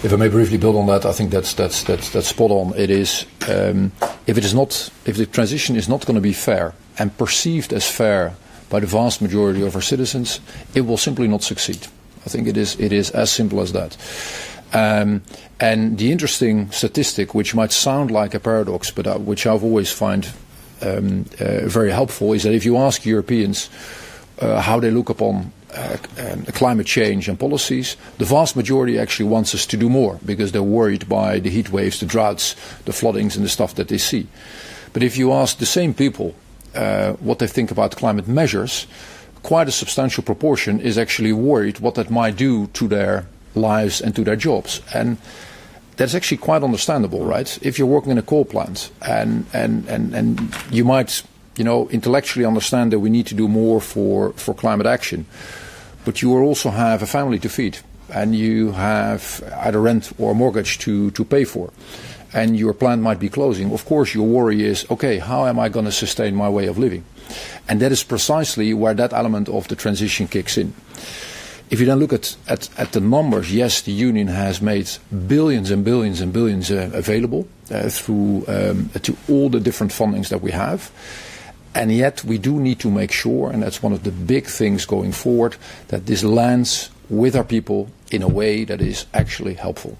If I may briefly build on that, I think that's spot on. It is if the transition is not going to be fair and perceived as fair by the vast majority of our citizens, it will simply not succeed. I think it is as simple as that. And the interesting statistic, which might sound like a paradox, but which I've always find very helpful, is that if you ask Europeans how they look upon climate change and policies, the vast majority actually wants us to do more because they're worried by the heat waves, the droughts, the floodings and the stuff that they see. But if you ask the same people what they think about climate measures, quite a substantial proportion is actually worried what that might do to their lives and to their jobs. And that's actually quite understandable, right? If you're working in a coal plant and you might, intellectually understand that we need to do more for climate action, but you also have a family to feed and you have either rent or mortgage to pay for, and your plant might be closing. Of course, your worry is, okay, how am I going to sustain my way of living? And that is precisely where that element of the transition kicks in. If you then look at the numbers, yes, the Union has made billions and billions and billions available through to all the different fundings that we have. And yet we do need to make sure, and that's one of the big things going forward, that this lands with our people in a way that is actually helpful.